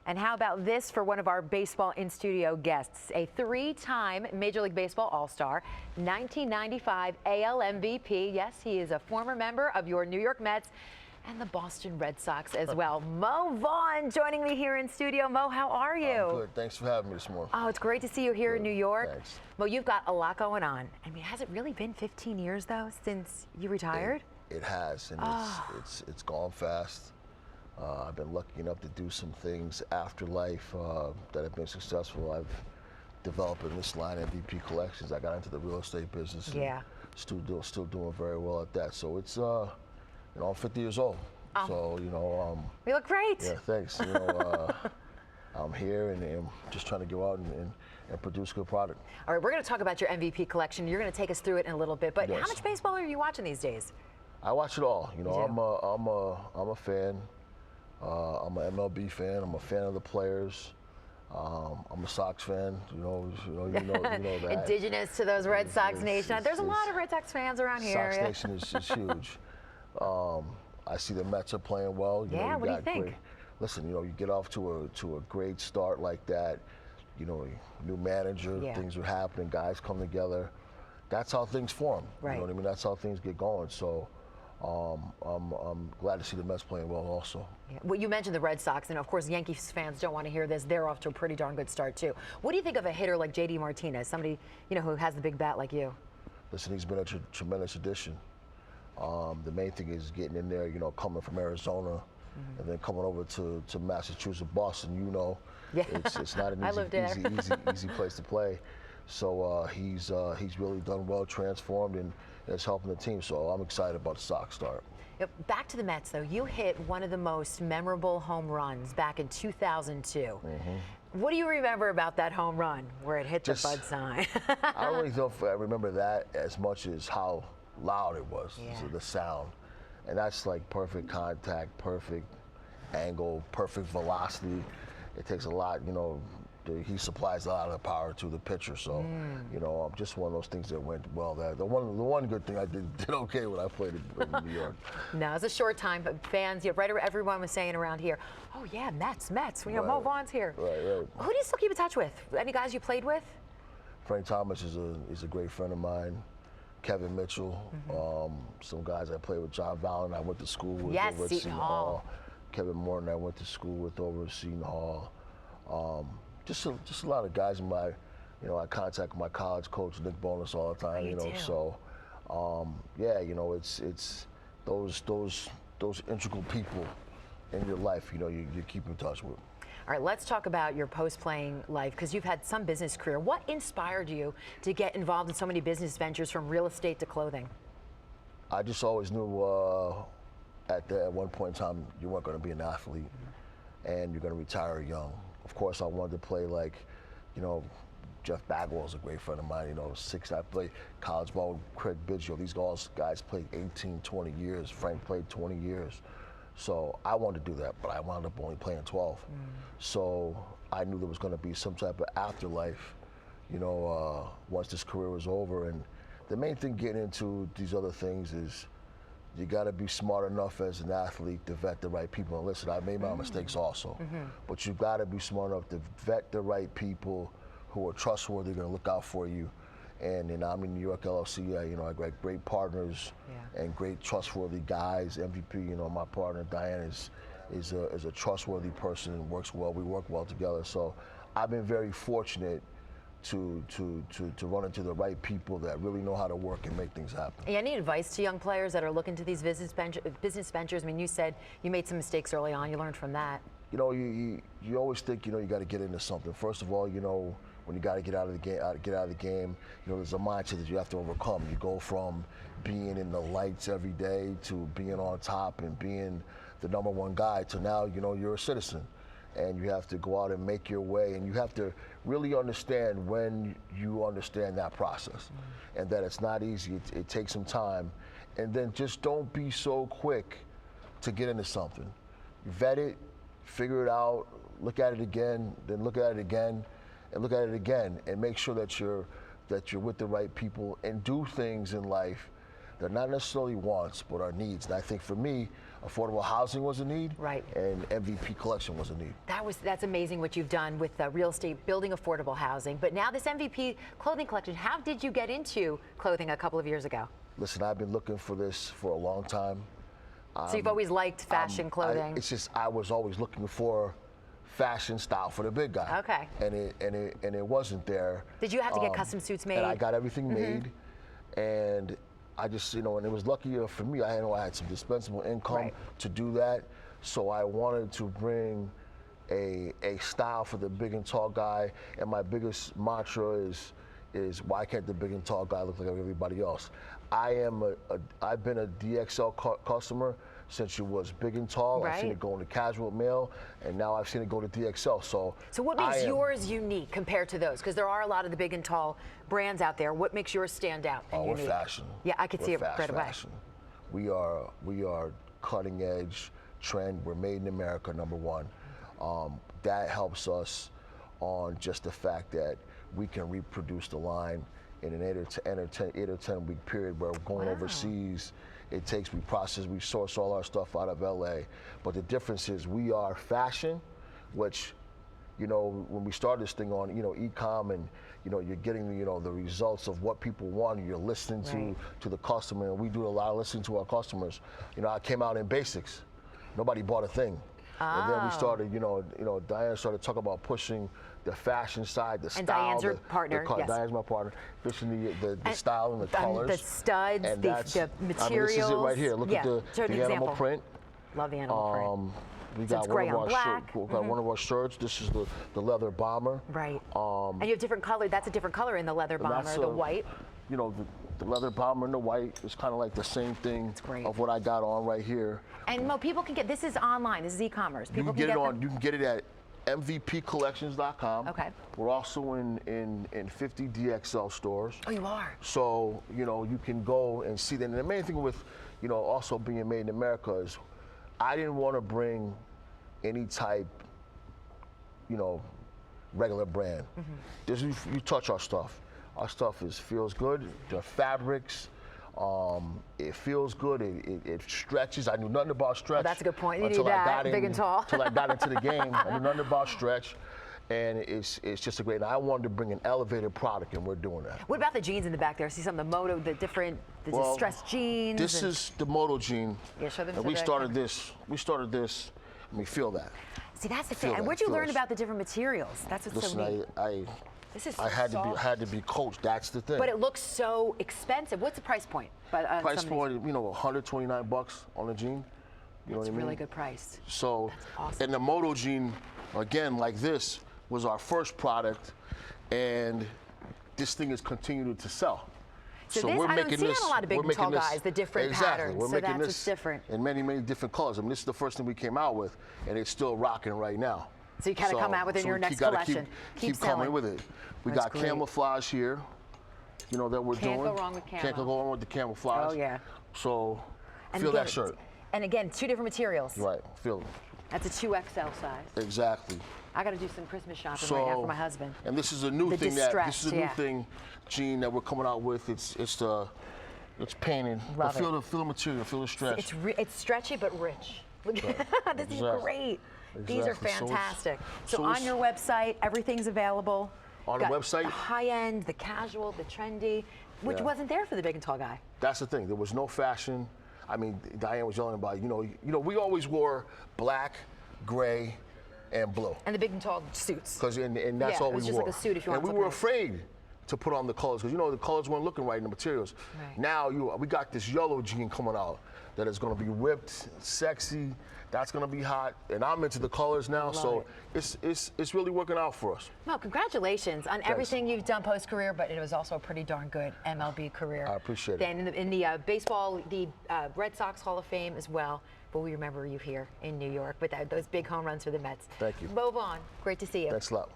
And how about this for one of our baseball in-studio guests, a three-time Major League Baseball All-Star, 1995 AL MVP. Yes, he is a former member of your New York Mets and the Boston Red Sox as well. Mo Vaughn joining me here in studio. Mo, how are you? I'm good. Thanks for having me this morning. Oh, it's great to see you here in New York. Thanks. Mo, you've got a lot going on. I mean, has it really been 15 years, though, since you retired? It has, and it's gone fast. I've been lucky enough to do some things after life that have been successful. I've developed in this line MVP collections. I got into the real estate business. Yeah. And still doing very well at that. So it's, you know, I'm 50 years old. Oh. So, you know. You look great. Yeah, thanks. You know, I'm here and I'm just trying to go out and produce good product. All right, we're going to talk about your MVP collection. You're going to take us through it in a little bit. But Yes. how much baseball are you watching these days? I watch it all. You know, You I'm a fan. I'm an MLB fan. I'm a fan of the players. I'm a Sox fan. You know that. Indigenous to those Red Sox Nation. There's a lot of Red Sox fans around here. Sox Nation is huge. I see the Mets are playing well. You know, What do you think? Listen, you know, you get off to a great start like that. You know, new manager, things are happening, guys come together. That's how things form. Right. You know what I mean? That's how things get going. So. I'm glad to see the Mets playing well also. Yeah. Well, you mentioned the Red Sox, and of course Yankees fans don't want to hear this. They're off to a pretty darn good start too. What do you think of a hitter like JD Martinez, somebody who has the big bat like you? Listen, he's been a tremendous addition. The main thing is getting in there, you know, coming from Arizona and then coming over to Massachusetts, Boston. It's not an easy place to play. So he's really done well, transformed, and it's helping the team. So I'm excited about the Sox start. Back to the Mets, though. You hit one of the most memorable home runs back in 2002. What do you remember about that home run where it hit the bud sign? I don't really know if I remember that as much as how loud it was, the sound. And that's like perfect contact, perfect angle, perfect velocity. It takes a lot, you know. He supplies a lot of the power to the pitcher, so you know, just one of those things that went well. There, the one good thing I did okay when I played in New York. No, it's a short time, but fans, everyone was saying around here, oh yeah, Mets. You know, Mo Vaughn's here. Right. Who do you still keep in touch with? Any guys you played with? Frank Thomas is a great friend of mine. Kevin Mitchell, some guys I played with. John Vaughn, I went to school with over at Seton Hall. Kevin Morton, I went to school with over at Seton Hall. Just a lot of guys in my, you know, I contact my college coach Nick Bonus all the time. You know, so yeah, you know, it's those integral people in your life. You know, you keep in touch with. All right, let's talk about your post-playing life, because you've had some business career. What inspired you to get involved in so many business ventures, from real estate to clothing? I just always knew at one point in time you weren't going to be an athlete, and you're going to retire young. Of course, I wanted to play like, you know, Jeff Bagwell's a great friend of mine. You know, I played college ball with Craig Biggio. These guys played 18, 20 years. Frank played 20 years. So I wanted to do that, but I wound up only playing 12. So I knew there was going to be some type of afterlife, you know, once this career was over. And the main thing getting into these other things is you got to be smart enough as an athlete to vet the right people. And listen, I made my mistakes also, but you got to be smart enough to vet the right people who are trustworthy, going to look out for you. And I'm in New York LLC. You know, I got great partners and great trustworthy guys. MVP, you know, my partner Diane is a trustworthy person and works well. We work well together. So I've been very fortunate to run into the right people that really know how to work and make things happen. Any advice to young players that are looking to these business ventures? I mean, you said you made some mistakes early on. You learned from that. You know, you always think, you know, you got to get into something. First of all, you know, when you got to get out of the game, you know, there's a mindset that you have to overcome. You go from being in the lights every day to being on top and being the #1 guy to now, you know, you're a citizen. And you have to go out and make your way, and you have to really understand when you understand that process, and that it's not easy. It takes some time, and then just don't be so quick to get into something. Vet it, figure it out, look at it again, then look at it again, and look at it again, and make sure that you're with the right people, and do things in life that are not necessarily wants but are needs. And I think for me, affordable housing was a need, right, and MVP collection was a need. That's amazing what you've done with real estate, building affordable housing. But now this MVP clothing collection, how did you get into clothing a couple of years ago? Listen, I've been looking for this for a long time. So you've always liked fashion clothing? It's just I was always looking for fashion style for the big guy. Okay. And it wasn't there. Did you have to get custom suits made? And I got everything made, and I just, and it was lucky for me. I had some dispensable income to do that, so I wanted to bring a style for the big and tall guy. And my biggest mantra is why can't the big and tall guy look like everybody else? I've been a DXL customer since it was big and tall. Right. I've seen it go into casual male, and now I've seen it go to DXL. So what makes yours unique compared to those? Because there are a lot of the big and tall brands out there. What makes yours stand out and unique? We're fashion. Yeah, I could see it right away. Fashion. We are cutting edge trend. We're made in America, #1. That helps us on just the fact that we can reproduce the line in an 8 or 10 week period. Where we're going overseas, we source all our stuff out of LA. But the difference is we are fashion, which, when we started this thing on, e-com, and you're getting the results of what people want. You're listening to the customer, and we do a lot of listening to our customers. I came out in basics. Nobody bought a thing. And then we started, Diane started talking about pushing the fashion side, the style. And Diane's your partner, yes. Diane's my partner. Pushing the style and the colors. The studs, and the materials. I mean, this is it right here. Look at the animal print. Love the animal print. We got one of our shirts. This is the leather bomber. Right. And you have different color. That's a different color in the leather bomber, the white. The leather bomber and the white is kind of like the same thing of what I got on right here. And Mo, people can get this is online. This is e-commerce. You can get it at mvpcollections.com. Okay. We're also in 50 DXL stores. Oh, you are? So, you can go and see that. And the main thing with, also being made in America is I didn't want to bring any type, regular brand. You touch our stuff. Our stuff feels good. The fabrics, it feels good. It stretches. I knew nothing about stretch. Oh, that's a good point. You need that, big and tall. Until I got into the game, I knew nothing about stretch. And it's just a great. I wanted to bring an elevated product, and we're doing that. What about the jeans in the back there? I see some of the moto, the distressed jeans. This is the moto jean. Yeah, show them. And we started this. And we feel that. See, that's the thing. And where'd you learn about the different materials? That's what's so neat. This is I had to be coached. That's the thing. But it looks so expensive. What's the price point? Price point, $129 on a jean. You know what I mean? Really good price. So, awesome. And the moto jean, again, like this, was our first product, and this thing is continuing to sell. So we're making this. A lot of big and tall guys, the different patterns. We're making that's what's different. In many, many different colors. I mean, this is the first thing we came out with, and it's still rocking right now. So you kind of come out with it in your next collection. Keep coming with it. We got camouflage here, that we're doing. Can't go wrong with camo. Can't go wrong with the camouflage. Oh, yeah. So feel that shirt. And again, 2 different materials. Right, feel it. That's a 2XL size. Exactly. I got to do some Christmas shopping right now for my husband. And this is a new thing Gene, that we're coming out with. It's painted. Love feel the material, feel the stretch. It's stretchy but rich. Look, this is great. Exactly. These are fantastic. So on your website, everything's available. On the website? The high end, the casual, the trendy, which wasn't there for the big and tall guy. That's the thing. There was no fashion. I mean, Diane was yelling about, we always wore black, gray, and blue. And the big and tall suits. And that's all we wore. It was just like a suit if you want to. And we were afraid to put on the colors because the colors weren't looking right in the materials. Right. Now we got this yellow jean coming out that is going to be ripped, sexy. That's going to be hot, and I'm into the colors now, so it's really working out for us. Well, congratulations on everything you've done post-career, but it was also a pretty darn good MLB career. I appreciate it. Then in the baseball, the Red Sox Hall of Fame as well, but we remember you here in New York with those big home runs for the Mets. Thank you. Vaughn, great to see you. Thanks a lot.